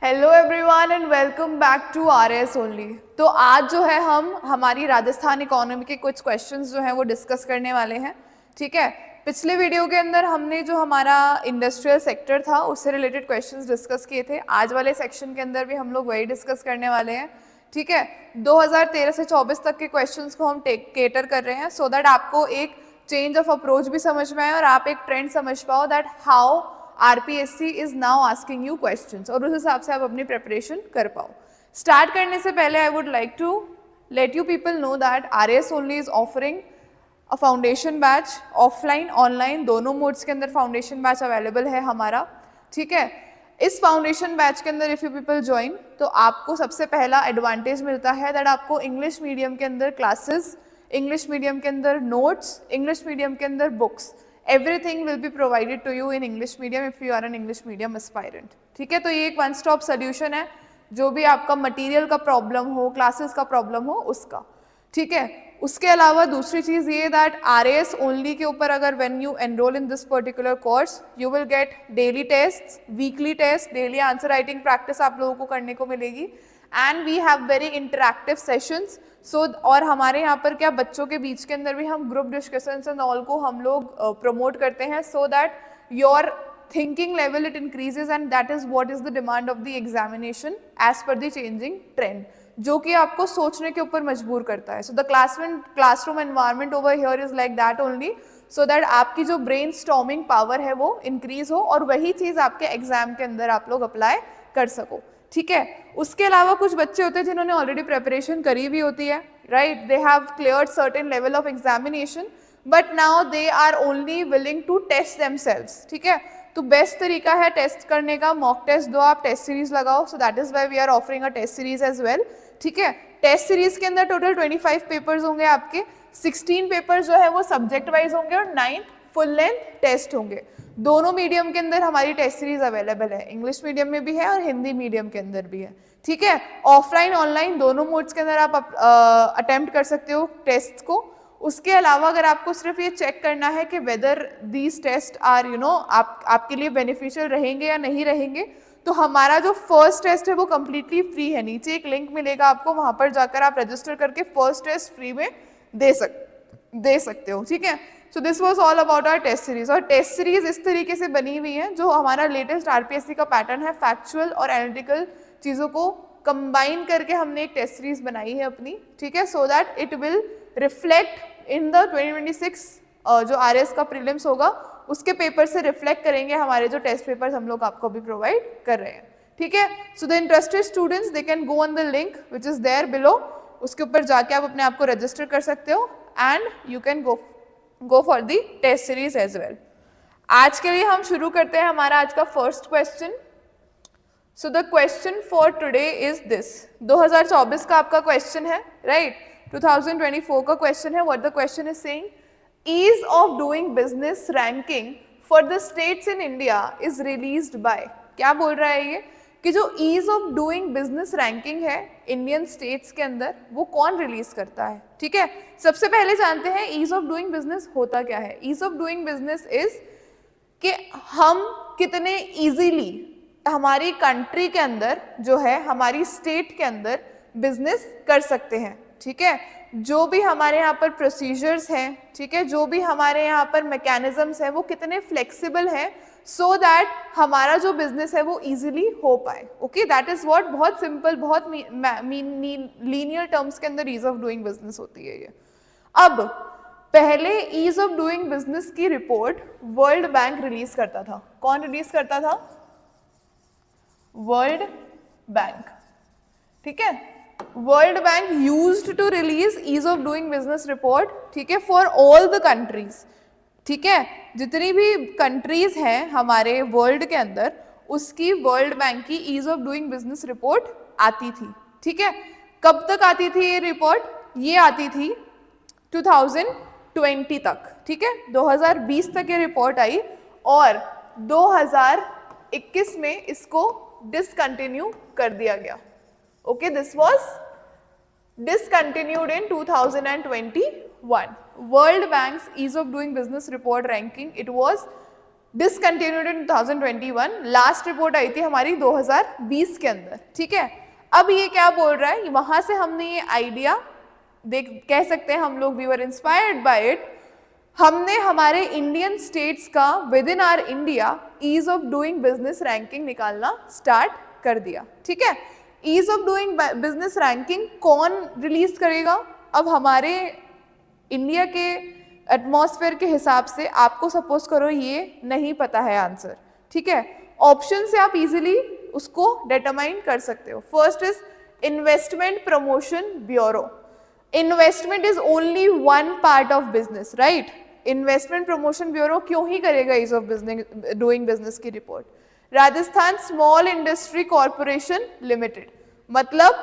Hello everyone and welcome back to RS only. तो आज जो है हम हमारी राजस्थान इकोनॉमी के कुछ क्वेश्चंस जो हैं वो डिस्कस करने वाले हैं। ठीक है, पिछले वीडियो के अंदर हमने जो हमारा इंडस्ट्रियल सेक्टर था उससे रिलेटेड क्वेश्चंस डिस्कस किए थे। आज वाले सेक्शन के अंदर भी हम लोग वही डिस्कस करने वाले हैं। ठीक है, 2013 से 24 तक के क्वेश्चंस को हम केटर कर रहे हैं सो दैट आपको एक चेंज ऑफ अप्रोच भी समझ में आए और आप एक ट्रेंड समझ पाओ that how RPSC is now asking you questions और उस हिसाब से आप अपनी प्रिपरेशन कर पाओ। स्टार्ट करने से पहले I would like to let you people know that RS only is offering a foundation batch, offline online दोनों मोड्स के अंदर फाउंडेशन बैच अवेलेबल है हमारा। ठीक है, इस फाउंडेशन बैच के अंदर इफ यू पीपल ज्वाइन तो आपको सबसे पहला एडवांटेज मिलता है दैट आपको इंग्लिश मीडियम के अंदर क्लासेस, इंग्लिश मीडियम के अंदर नोट्स, इंग्लिश मीडियम के अंदर books, everything will be provided to you in English medium if you are an English medium aspirant। ठीक है, तो ये एक वन स्टॉप सोल्यूशन है जो भी आपका मटेरियल का प्रॉब्लम हो, क्लासेस का प्रॉब्लम हो उसका। ठीक है, उसके अलावा दूसरी चीज ये दैट आरएएस ओनली के ऊपर अगर when you enroll in this particular course you will get daily test, weekly test, daily answer writing practice आप लोगों को करने को मिलेगी and we have very interactive sessions. So और हमारे यहाँ पर क्या बच्चों के बीच के अंदर भी हम ग्रुप डिस्कशंस एंड ऑल को हम लोग प्रमोट करते हैं so that your thinking level it increases and that is what is the demand of the examination as per the changing trend, जो कि आपको सोचने के ऊपर मजबूर करता है। So the classroom environment over here is like that only so that आपकी जो ब्रेन स्टॉर्मिंग पावर है वो इंक्रीज हो और वही चीज आपके एग्जाम के अंदर आप लोग अप्लाई कर सको। ठीक है, उसके अलावा कुछ बच्चे होते हैं जिन्होंने ऑलरेडी प्रिपरेशन करी भी होती है, right, they have cleared certain level of examination but now they are only willing to test themselves. ठीक है, तो बेस्ट तरीका है टेस्ट करने का, मॉक टेस्ट दो, आप टेस्ट सीरीज लगाओ। So that is why we are offering a test series as well. ठीक है, टेस्ट सीरीज के अंदर टोटल 25 पेपर्स होंगे आपके, 16 पेपर्स जो है वो सब्जेक्ट वाइज होंगे और 9 फुल लेंथ टेस्ट होंगे। दोनों मीडियम के अंदर हमारी टेस्ट सीरीज अवेलेबल है, इंग्लिश मीडियम में भी है और हिंदी मीडियम के अंदर भी है। ठीक है, ऑफलाइन ऑनलाइन दोनों मोड्स के अंदर आप अटेम्प्ट कर सकते हो टेस्ट को। उसके अलावा अगर आपको सिर्फ ये चेक करना है कि वेदर दीज टेस्ट आर आपके लिए बेनिफिशियल रहेंगे या नहीं रहेंगे, तो हमारा जो फर्स्ट टेस्ट है वो कम्प्लीटली फ्री है। नीचे एक लिंक मिलेगा आपको, वहां पर जाकर आप रजिस्टर करके फर्स्ट टेस्ट फ्री में दे सकते हो। ठीक है, so this was all about our test series. और टेस्ट सीरीज इस तरीके से बनी हुई है जो हमारा लेटेस्ट आरपीएससी का पैटर्न है, फैक्चुअल और एनालिटिकल चीज़ों को कंबाइन करके हमने एक टेस्ट सीरीज बनाई है अपनी। ठीक है, so that it will reflect in the 2026 जो आरएस का प्रीलिम्स होगा उसके पेपर से रिफ्लेक्ट करेंगे हमारे जो टेस्ट पेपर्स हम लोग आपको अभी प्रोवाइड कर रहे हैं। ठीक है, so the interested students they can go on the link which is there below, उसके ऊपर जाके आप अपने आप को रजिस्टर कर सकते हो and you can go for the test series as well. आज के लिए हम शुरू करते हैं हमारा आज का first question. So the question for today is this, 2024 का आपका क्वेश्चन है, राइट, 2024 का क्वेश्चन है। What the question is saying, ease of doing business ranking for the states in India is released by. क्या बोल रहा है ये कि जो ease of doing business ranking है इंडियन स्टेट्स के अंदर वो कौन रिलीज करता है। ठीक है, सबसे पहले जानते हैं ईज ऑफ डूइंग बिजनेस होता क्या है। Ease of doing business is कि हम कितने इजीली हमारी कंट्री के अंदर जो है, हमारी स्टेट के अंदर बिजनेस कर सकते हैं। ठीक है, जो भी हमारे यहाँ पर प्रोसीजर्स हैं, ठीक है, जो भी हमारे यहाँ पर मैकेनिज्म्स हैं वो कितने फ्लेक्सिबल हैं सो दैट हमारा जो बिजनेस है वो इजीली हो पाए। ओके, दैट इज व्हाट, बहुत सिंपल, बहुत लीनियर टर्म्स के अंदर ईज ऑफ डूइंग बिजनेस होती है ये। अब पहले ईज ऑफ डूइंग बिजनेस की रिपोर्ट वर्ल्ड बैंक रिलीज करता था। कौन रिलीज करता था? World Bank. ठीक है, World Bank used to release ease of doing business report, ठीक है, फॉर ऑल द कंट्रीज। ठीक है, जितनी भी कंट्रीज हैं हमारे वर्ल्ड के अंदर उसकी वर्ल्ड बैंक की ease of doing business report आती थी। ठीक है, कब तक आती थी ये रिपोर्ट? ये आती थी 2020 तक। ठीक है, 2020 तक ये रिपोर्ट आई और 2021 में इसको डिसकंटिन्यू कर दिया गया। Okay, this was discontinued in 2021. World Bank's ease of doing business report ranking, it was discontinued in 2021, last report आई थी हमारी 2020 के अंदर, ठीक है। अब ये क्या बोल रहा है, वहां से हमने ये आइडिया कह सकते हैं हम लोग, we were inspired by it, हमने हमारे इंडियन स्टेट्स का within our India ease of doing business ranking निकालना स्टार्ट कर दिया, ठीक है। Ease of doing business ranking कौन रिलीज करेगा? अब हमारे इंडिया के एटमॉस्फेयर के हिसाब से आपको सपोज करो ये नहीं पता है आंसर, ठीक है, ऑप्शन से आप इजीली उसको डिटरमाइन कर सकते हो। First is investment promotion bureau. Investment is only one part of business, right. Investment promotion bureau क्यों ही करेगा ease of business doing business की रिपोर्ट? Rajasthan small industry corporation limited, मतलब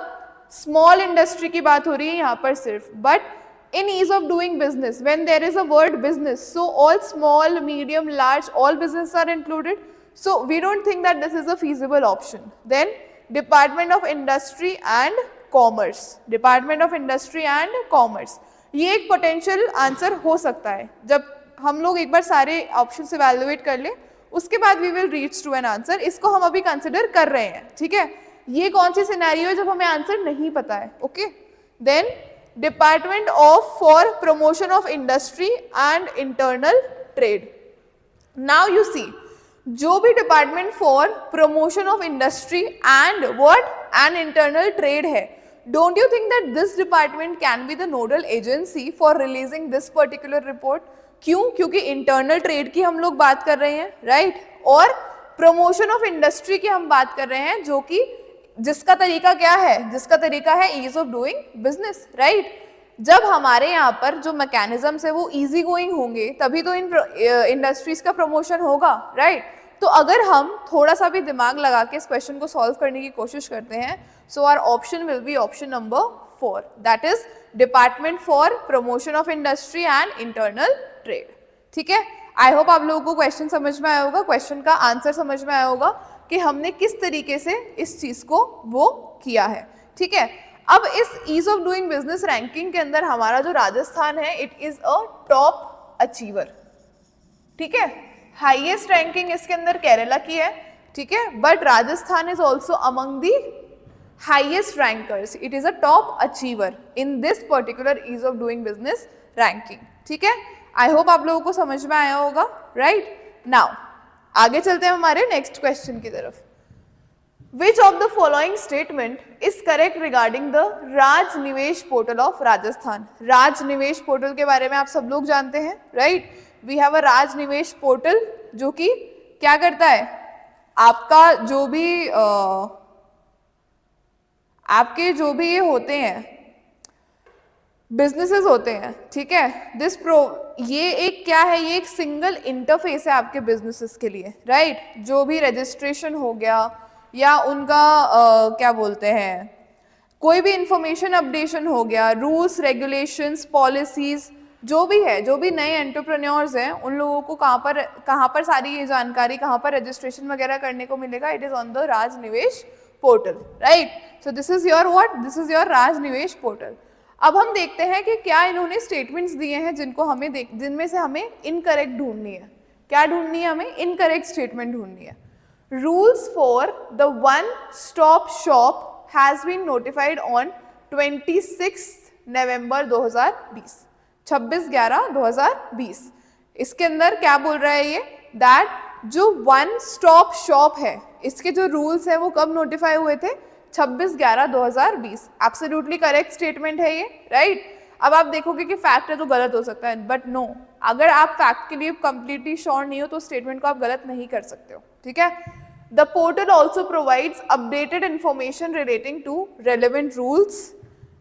स्मॉल इंडस्ट्री की बात हो रही है यहाँ पर सिर्फ, but in ease of doing business, when there is a word business, so all small, medium, large, all businesses are included. So we don't think that this is a feasible option. Then Department of Industry and Commerce, Department of Industry and Commerce, ये एक potential answer हो सकता है। जब हम लोग एक बार सारे options evaluate कर ले, उसके बाद we will reach to an answer। इसको हम अभी consider कर रहे हैं, ठीक है। ये कौन सी सिनेरियो है जब हमें आंसर नहीं पता है, okay. Then department of for promotion of industry and internal trade. Now you see, जो भी department for promotion of industry and what and internal trade है, don't you think that this department can be the nodal agency for releasing this particular report? क्यों? क्योंकि internal trade की हम लोग बात कर रहे हैं, राइट, और प्रमोशन ऑफ इंडस्ट्री की हम बात कर रहे हैं, जो कि जिसका तरीका क्या है? जिसका तरीका है ease of doing business, right. जब हमारे यहाँ पर जो मैकेनिज्म्स है वो इजी गोइंग होंगे, तभी तो इन इंडस्ट्रीज का प्रमोशन होगा, राइट। तो अगर हम थोड़ा सा भी दिमाग लगा के इस क्वेश्चन को सॉल्व करने की कोशिश करते हैं, so our option will be option number 4, that is department for promotion of industry and internal trade, ठीक है। आई होप आप लोगों को क्वेश्चन समझ में आया होगा, क्वेश्चन का आंसर समझ में आया होगा कि हमने किस तरीके से इस चीज को वो किया है, ठीक है। अब इस ease of doing business ranking के अंदर हमारा जो राजस्थान है, it is a top achiever, ठीक है। हाईएस्ट रैंकिंग इसके अंदर केरला की है, ठीक है, but Rajasthan is also among the highest rankers, it is a top achiever in this particular ease of doing business ranking, ठीक है। आई होप आप लोगों को समझ में आया होगा, राइट। नाउ आगे चलते हैं हमारे नेक्स्ट क्वेश्चन की तरफ। Which of the following statement is correct regarding the Raj Nivesh portal of Rajasthan? Raj Nivesh portal के बारे में आप सब लोग जानते हैं, right. We have a Raj Nivesh portal जो कि क्या करता है, आपका जो भी आपके जो भी ये होते हैं बिजनेसेस होते हैं, ठीक है, ये एक क्या है, ये एक सिंगल इंटरफेस है आपके बिजनेसेस के लिए, राइट। जो भी रजिस्ट्रेशन हो गया या उनका क्या बोलते हैं, कोई भी इंफॉर्मेशन अपडेशन हो गया, रूल्स रेगुलेशंस पॉलिसीज जो भी है, जो भी नए एंटरप्रेन्योर्स हैं उन लोगों को कहाँ पर सारी ये जानकारी, कहाँ पर रजिस्ट्रेशन वगैरह करने को मिलेगा? It is on the Raj Nivesh portal, right. So this is your what, this is your Raj Nivesh portal. अब हम देखते हैं कि क्या इन्होंने स्टेटमेंट्स दिए हैं जिनको हमें जिनमें से हमें इनकरेक्ट ढूंढनी है। क्या ढूंढनी है हमें? इनकरेक्ट स्टेटमेंट ढूंढनी है। Rules for the one stop shop has been notified on 26 November 2020, 26/11/2020। इसके अंदर क्या बोल रहा है ये, दैट जो वन स्टॉप शॉप है इसके जो रूल्स है वो कब नोटिफाई हुए थे? 26/11/2020। एब्सोल्युटली करेक्ट स्टेटमेंट है ये, राइट। अब आप देखोगे कि फैक्ट है तो गलत हो सकता है, बट नो, अगर आप फैक्ट के लिए कंप्लीटली श्योर नहीं हो तो स्टेटमेंट को आप गलत नहीं कर सकते हो, ठीक है। The portal also provides updated information relating to relevant rules,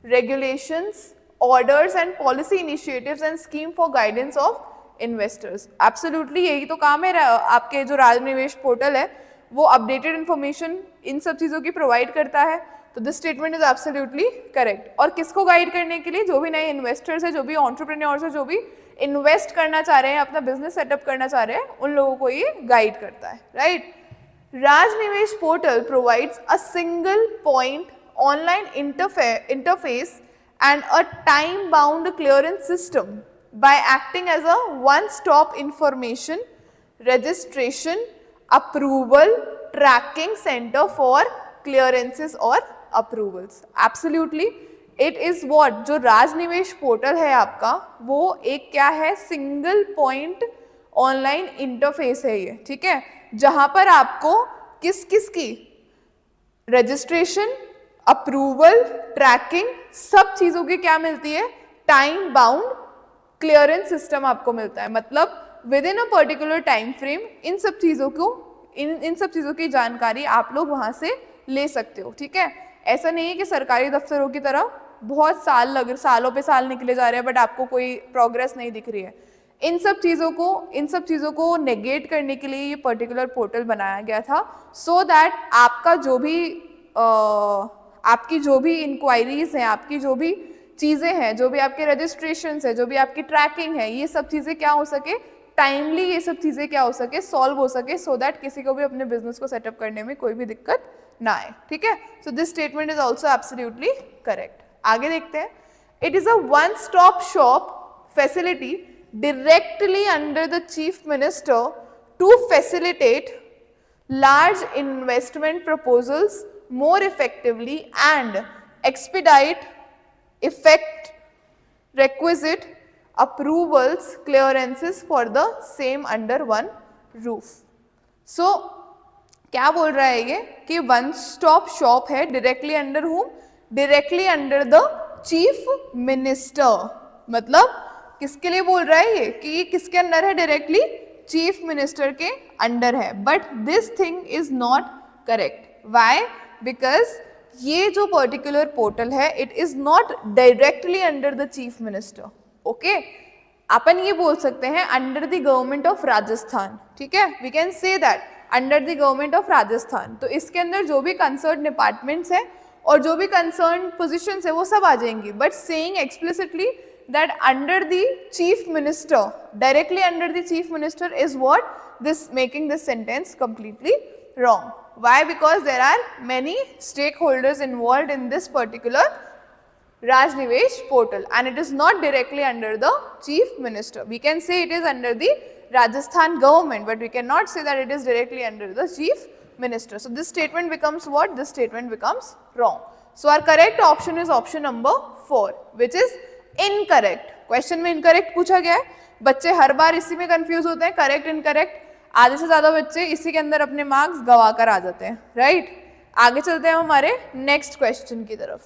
regulations, orders and policy initiatives and scheme for guidance of investors. Absolutely यही तो काम है आपके जो राज निवेश पोर्टल है, वो अपडेटेड इंफॉर्मेशन इन सब चीज़ों की प्रोवाइड करता है। तो this statement is absolutely correct. और किसको गाइड करने के लिए? जो भी नए इन्वेस्टर्स है, जो भी एंटरप्रेन्योर्स है, जो भी इन्वेस्ट करना चाह रहे हैं, अपना बिजनेस सेटअप करना चाह रहे हैं, उन लोगों को ये गाइड करता है, right. Raj Nivesh portal provides a single point online interface and a time-bound clearance system by acting as a one-stop information registration, approval, tracking centre for clearances और approvals. Absolutely it is what, जो Rajnivesh portal है आपका, वो एक क्या है, single point online interface है ये, ठीक है, जहां पर आपको किस किस की रजिस्ट्रेशन, अप्रूवल, ट्रैकिंग, सब चीजों की क्या मिलती है, टाइम बाउंड क्लियरेंस सिस्टम आपको मिलता है। मतलब with in a particular time frame in सब चीजों को, इन सब चीजों की जानकारी आप लोग वहां से ले सकते हो, ठीक है। ऐसा नहीं है कि सरकारी दफ्तरों की तरह बहुत सालों पे साल निकले जा रहे हैं बट आपको कोई प्रोग्रेस नहीं दिख रही है। इन सब चीज़ों को नेगेट करने के लिए ये पर्टिकुलर पोर्टल बनाया गया था, सो दैट आपका जो भी आपकी जो भी इंक्वायरीज हैं, आपकी जो भी चीज़ें हैं, जो भी आपके रजिस्ट्रेशन है, जो भी आपकी ट्रैकिंग है, ये सब चीज़ें क्या हो सके, टाइमली ये सब चीज़ें क्या हो सके, सॉल्व हो सके, सो दैट किसी को भी अपने बिजनेस को सेटअप करने में कोई भी दिक्कत ना आए, ठीक है। So this statement is also absolutely correct. आगे देखते हैं। It is a one stop shop facility directly under the chief minister to facilitate large investment proposals more effectively and expedite effect requisite approvals clearances for the same under one roof. So क्या बोल रहा है ये कि one stop shop है, directly under हुम, directly under the chief minister. मतलब किसके लिए बोल रहा है ये कि ये किसके अंडर है, डायरेक्टली चीफ मिनिस्टर के अंडर है। But this thing is not correct. Why? Because ये जो पर्टिकुलर पोर्टल है it is not directly under the chief minister. Okay, अपन ये बोल सकते हैं under the government of Rajasthan, ठीक है, we can say that under the government of Rajasthan. तो इसके अंदर जो भी कंसर्न डिपार्टमेंट्स हैं और जो भी कंसर्न पोजिशंस है वो सब आ जाएंगी। But saying explicitly that under the chief minister, directly under the chief minister is what this making this sentence completely wrong. Why? Because there are many stakeholders involved in this particular Rajnivesh portal and it is not directly under the chief minister. We can say it is under the Rajasthan government, but we cannot say that it is directly under the chief minister. So this statement becomes what? This statement becomes wrong. So our correct option is option number 4, which is incorrect. Question में incorrect पूछा गया है, बच्चे हर बार इसी में confuse होते हैं, correct incorrect. आधे से ज्यादा बच्चे इसी के अंदर अपने मार्क्स गवा कर आ जाते हैं, राइट। आगे चलते हैं हमारे नेक्स्ट क्वेश्चन की तरफ।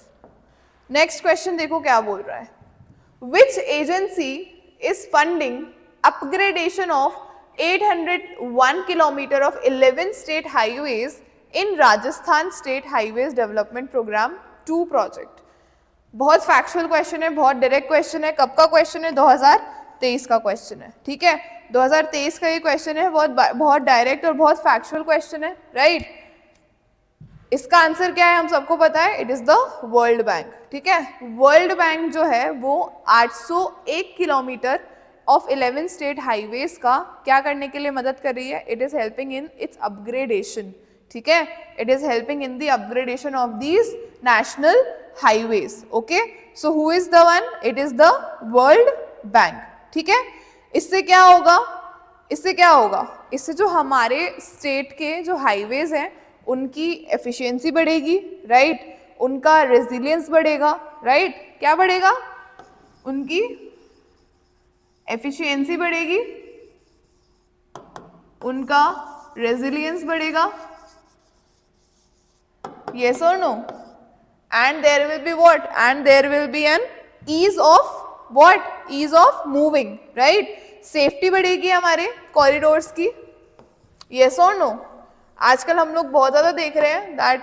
नेक्स्ट क्वेश्चन देखो क्या बोल रहा है। Which agency is funding upgradation of 801 kilometre of 11 state highways in Rajasthan state highways development programme 2 project. बहुत फैक्चुअल क्वेश्चन है, बहुत डायरेक्ट क्वेश्चन है। कब का क्वेश्चन है? 2023 का क्वेश्चन है, ठीक है। 2023 का ये क्वेश्चन है, बहुत डायरेक्ट और बहुत फैक्चुअल क्वेश्चन है, राइट। इसका आंसर क्या है हम सबको पता है, it is the world Bank, ठीक है। वर्ल्ड बैंक जो है वो 801 किलोमीटर ऑफ 11 स्टेट हाईवेज का क्या करने के लिए मदद कर रही है, it is helping in its upgradation, ठीक है। It is helping in the upgradation of these national highways. Okay, so who is the one? It is the World Bank, ठीक है। इससे क्या होगा, इससे जो हमारे स्टेट के जो हाईवेज हैं उनकी एफिशिएंसी बढ़ेगी, राइट, उनका रेजिलियंस बढ़ेगा, राइट। क्या बढ़ेगा? उनकी एफिशिएंसी बढ़ेगी, उनका रेजिलियंस बढ़ेगा, yes or no? And there will be what? And there will be an ease of what? Ease of moving, right? Safety बढ़ेगी हमारे कॉरिडोर्स की, yes or no? आजकल हम लोग बहुत ज़्यादा देख रहे हैं दैट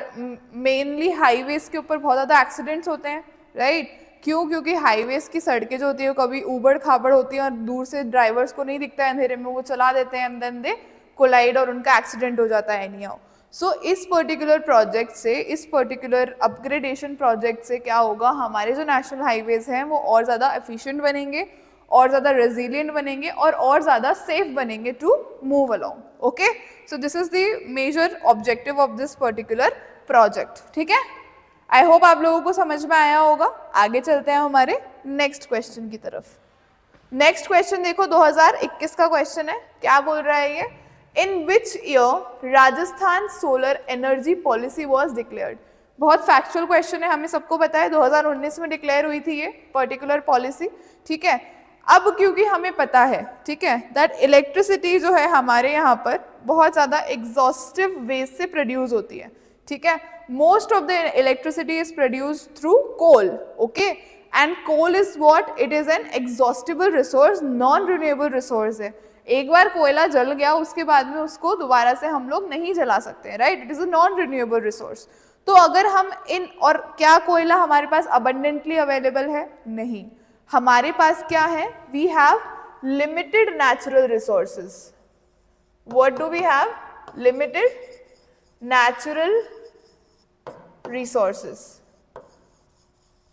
मेनली हाईवेज के ऊपर बहुत ज़्यादा एक्सीडेंट्स होते हैं, राइट। क्यों? क्योंकि हाईवेज की सड़कें जो होती है कभी ऊबड़ खाबड़ होती हैं और दूर से ड्राइवर्स को नहीं दिखता है, अंधेरे में वो चला देते हैं एंड देन दे कोलाइड और उनका एक्सीडेंट हो जाता है एनी हाउ। सो इस पर्टिकुलर प्रोजेक्ट से, इस पर्टिकुलर अपग्रेडेशन प्रोजेक्ट से क्या होगा, हमारे जो नेशनल हाईवेज हैं वो और ज़्यादा एफिशिएंट बनेंगे, और ज़्यादा रेजिलिएंट बनेंगे और ज़्यादा सेफ बनेंगे to move along. Okay, so this is the major objective of this particular project, ठीक है। आई होप आप लोगों को समझ में आया होगा। आगे चलते हैं हमारे नेक्स्ट क्वेश्चन की तरफ। नेक्स्ट क्वेश्चन देखो, 2021 का क्वेश्चन है, क्या बोल रहा है ये? In which year Rajasthan solar energy policy was declared? बहुत फैक्चुअल क्वेश्चन है, हमें सबको पता है 2019 में डिक्लेयर हुई थी ये पर्टिकुलर पॉलिसी, ठीक है। अब क्योंकि हमें पता है, ठीक है, दैट इलेक्ट्रिसिटी जो है हमारे यहाँ पर बहुत ज़्यादा एग्जॉस्टिव वेज से प्रोड्यूस होती है, ठीक है। Most of the electricity is produced through coal, okay, and coal is what? It is an exhaustible resource, non renewable resource है। एक बार कोयला जल गया उसके बाद में उसको दोबारा से हम लोग नहीं जला सकते, right? It is a non renewable resource. तो अगर हम और क्या कोयला हमारे पास अबंडेंटली अवेलेबल है? नहीं, हमारे पास क्या है? We have limited natural resources. What do we have? Limited natural resources.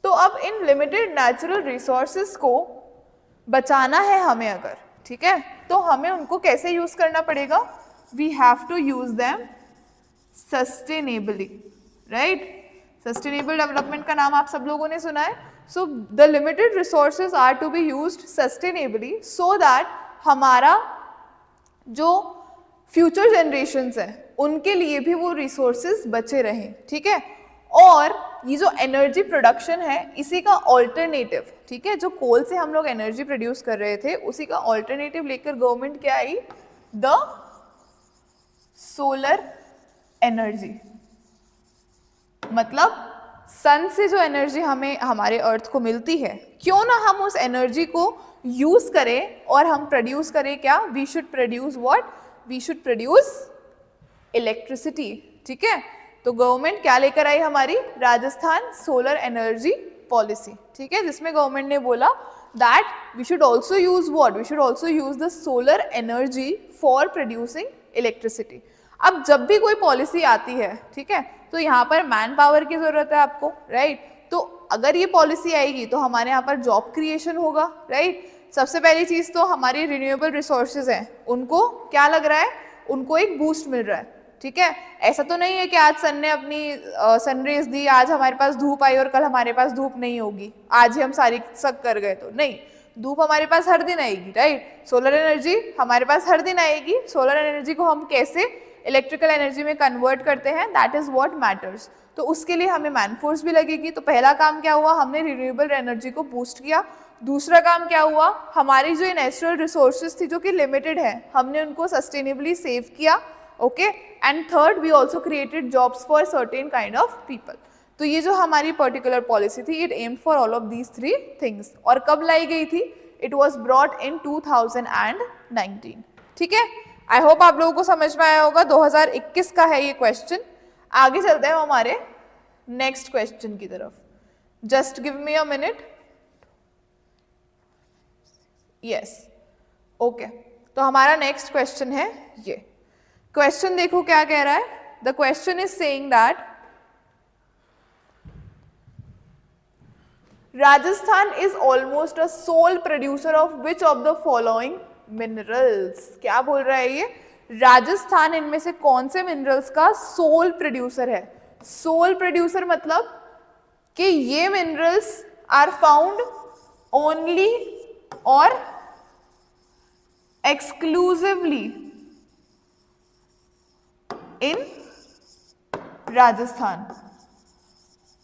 तो अब इन लिमिटेड नेचुरल रिसोर्सेज को बचाना है हमें अगर, ठीक है, तो हमें उनको कैसे यूज करना पड़ेगा? We have to use them sustainably, right? Sustainable development का नाम आप सब लोगों ने सुना है। So the limited resources are to be used sustainably so that हमारा जो फ्यूचर जनरेशंस हैं उनके लिए भी वो रिसोर्सेज बचे रहें, ठीक है। और ये जो एनर्जी प्रोडक्शन है इसी का ऑल्टरनेटिव, ठीक है, जो कोल से हम लोग एनर्जी प्रोड्यूस कर रहे थे उसी का ऑल्टरनेटिव लेकर गवर्नमेंट क्या आई? The solar energy. मतलब सन से जो एनर्जी हमें हमारे अर्थ को मिलती है, क्यों ना हम उस एनर्जी को यूज करें और हम प्रोड्यूस करें क्या? We should produce what? We should produce electricity, ठीक है। तो गवर्नमेंट क्या लेकर आई हमारी? राजस्थान सोलर एनर्जी पॉलिसी, ठीक है, जिसमें गवर्नमेंट ने बोला that we should also use what? We should also use the solar energy for producing electricity. अब जब भी कोई पॉलिसी आती है, ठीक है, तो यहाँ पर मैन पावर की जरूरत है आपको, राइट? तो अगर ये पॉलिसी आएगी तो हमारे यहाँ पर जॉब क्रिएशन होगा, राइट? सबसे पहली चीज तो हमारी रिन्यूएबल रिसोर्सेज हैं, उनको क्या लग रहा है? उनको एक बूस्ट मिल रहा है, ठीक है। ऐसा तो नहीं है कि आज सन ने अपनी सनरेज दी, आज हमारे पास धूप आई और कल हमारे पास धूप नहीं होगी, आज ही हम सारी सक कर गए, तो नहीं, धूप हमारे पास हर दिन आएगी, राइट? सोलर एनर्जी हमारे पास हर दिन आएगी। सोलर एनर्जी को हम कैसे इलेक्ट्रिकल एनर्जी में कन्वर्ट करते हैं, दैट इज व्हाट मैटर्स। तो उसके लिए हमें मैन फोर्स भी लगेगी। तो पहला काम क्या हुआ? हमने रिन्यूएबल एनर्जी को बूस्ट किया। दूसरा काम क्या हुआ? हमारी जो नेचुरल रिसोर्सेज थी जो कि लिमिटेड है, हमने उनको सस्टेनेबली सेव किया, okay. And third, we also created jobs for certain kind of people. तो ये जो हमारी पर्टिकुलर पॉलिसी थी, it aimed for all of these three things. और कब लाई गई थी? इट वॉज ब्रॉट इन 2019, ठीक है। आई होप आप लोगों को समझ में आया होगा। 2021 का है ये क्वेश्चन। आगे चलते हैं हमारे नेक्स्ट क्वेश्चन की तरफ। Just give me a minute. Yes, okay. तो हमारा नेक्स्ट क्वेश्चन है ये। क्वेश्चन देखो क्या कह रहा है। The question is saying that Rajasthan is almost a sole producer of which of the following minerals. क्या बोल रहा है ये? राजस्थान इनमें से कौन से मिनरल्स का सोल प्रोड्यूसर है? सोल प्रोड्यूसर मतलब कि ये मिनरल्स आर फाउंड ओनली और exclusively in Rajasthan,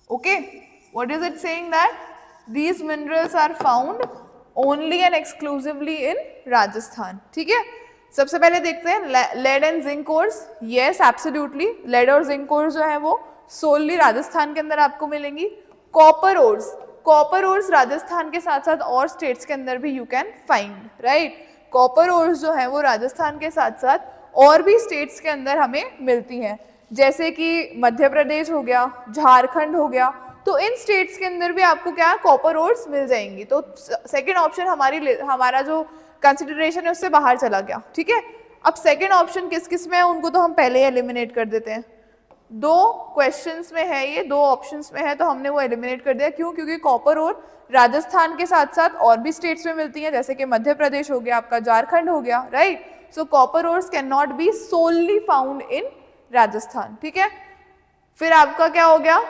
okay. What is it saying? That these minerals are found only and exclusively in Rajasthan, ठीक है। सबसे पहले देखते हैं lead and zinc ores. Yes, absolutely, lead और जिंक कोर्स जो है वो सोलली राजस्थान के अंदर आपको मिलेंगी। Copper ores, copper ores Rajasthan के साथ साथ और स्टेट्स के अंदर भी you can find, right. Copper ores जो है वो राजस्थान के साथ साथ और भी स्टेट्स के अंदर हमें मिलती हैं, जैसे कि मध्य प्रदेश हो गया, झारखंड हो गया। तो इन स्टेट्स के अंदर भी आपको क्या कॉपर ओर्स मिल जाएंगी। तो सेकंड ऑप्शन हमारा जो कंसिडरेशन है उससे बाहर चला गया, ठीक है। अब सेकंड ऑप्शन किस किस में है उनको तो हम पहले ही एलिमिनेट कर देते हैं। दो क्वेश्चंस में है ये, दो ऑप्शंस में है, तो हमने वो एलिमिनेट कर दिया। क्यों? क्योंकि कॉपर ओर राजस्थान के साथ साथ और भी स्टेट्स में मिलती हैं, जैसे कि मध्य प्रदेश हो गया, आपका झारखंड हो गया, right. So copper ores can not be solely found in Rajasthan, ठीक है। फिर आपका क्या हो गया?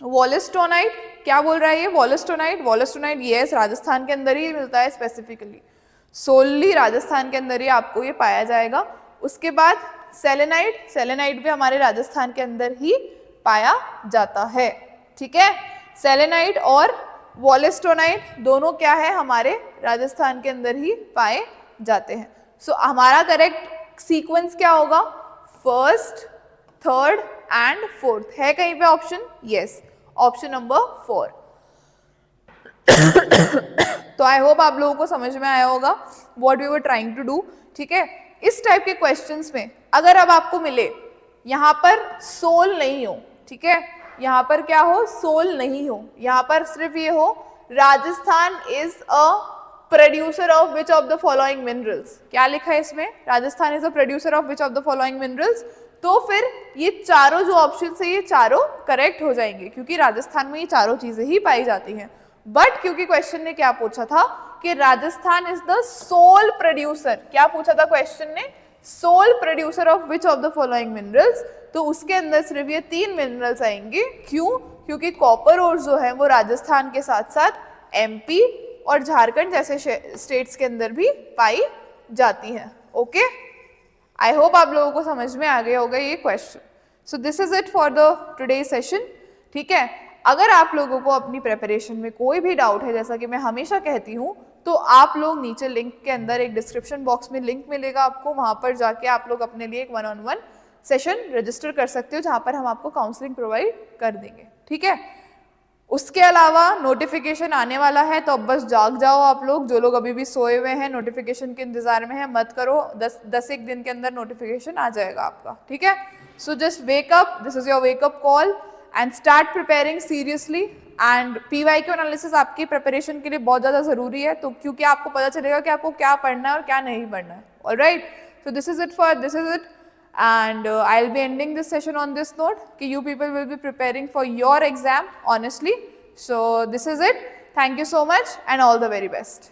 वॉलिस्टोनाइट क्या बोल रहा है ये? वॉलस्टोनाइट। वॉलस्टोनाइट यस, राजस्थान के अंदर ही मिलता है स्पेसिफिकली, सोलली राजस्थान के अंदर ही आपको ये पाया जाएगा। उसके बाद सेलेनाइट, सेलेनाइट भी हमारे राजस्थान के अंदर ही पाया जाता है, ठीक है। सेलेनाइट और वॉलस्टोनाइट दोनों क्या है, हमारे राजस्थान के अंदर ही पाए जाते हैं। सो हमारा करेक्ट सीक्वेंस क्या होगा? फर्स्ट, थर्ड एंड फोर्थ है कहीं पे ऑप्शन? Yes, option number 4। तो आई होप आप लोगों को समझ में आया होगा what we were trying to do, ठीक है। इस टाइप के क्वेश्चंस में अगर अब आपको मिले यहाँ पर सोल नहीं हो, ठीक है, यहाँ पर क्या हो? सोल नहीं हो, यहाँ पर सिर्फ ये हो Rajasthan is a producer of which of the following minerals. क्या लिखा है इसमें? Rajasthan is a producer of which of the following minerals. तो फिर ये चारों जो ऑप्शन है ये चारों करेक्ट हो जाएंगे, क्योंकि राजस्थान में ये चारों चीजें ही पाई जाती हैं। बट क्योंकि क्वेश्चन ने क्या पूछा था कि Rajasthan is the sole producer, क्या पूछा था क्वेश्चन ने? Sole producer of which of the following minerals. तो उसके अंदर सिर्फ ये 3 मिनरल्स आएंगे। क्यों? क्योंकि कॉपर और जो है वो राजस्थान के साथ साथ एमपी और झारखंड जैसे स्टेट्स के अंदर भी पाई जाती है। ओके, आई होप आप लोगों को समझ में आ गया होगा ये question. So this is it for the today session, ठीक है। अगर आप लोगों को अपनी प्रिपरेशन में कोई भी डाउट है, जैसा कि मैं हमेशा कहती हूँ, तो आप लोग नीचे लिंक के अंदर एक डिस्क्रिप्शन बॉक्स में लिंक मिलेगा आपको, वहां पर जाके आप लोग अपने लिए एक 1-on-1 सेशन रजिस्टर कर सकते हो, जहां पर हम आपको काउंसलिंग प्रोवाइड कर देंगे, ठीक है। उसके अलावा नोटिफिकेशन आने वाला है, तो अब बस जाग जाओ आप लोग, जो लोग अभी भी सोए हुए हैं नोटिफिकेशन के इंतजार में है, मत करो, 10 दिन के अंदर नोटिफिकेशन आ जाएगा आपका, ठीक है। So just wake up, this is your wake up call and start preparing seriously. And PYQ analysis आपकी प्रिपरेशन के लिए बहुत ज़्यादा ज़रूरी है, तो क्योंकि आपको पता चलेगा कि आपको क्या पढ़ना है और क्या नहीं पढ़ना है। Alright, so this is it and I'll be ending this session on this note कि you people will be preparing for your exam honestly. So this is it. Thank you so much and all the very best.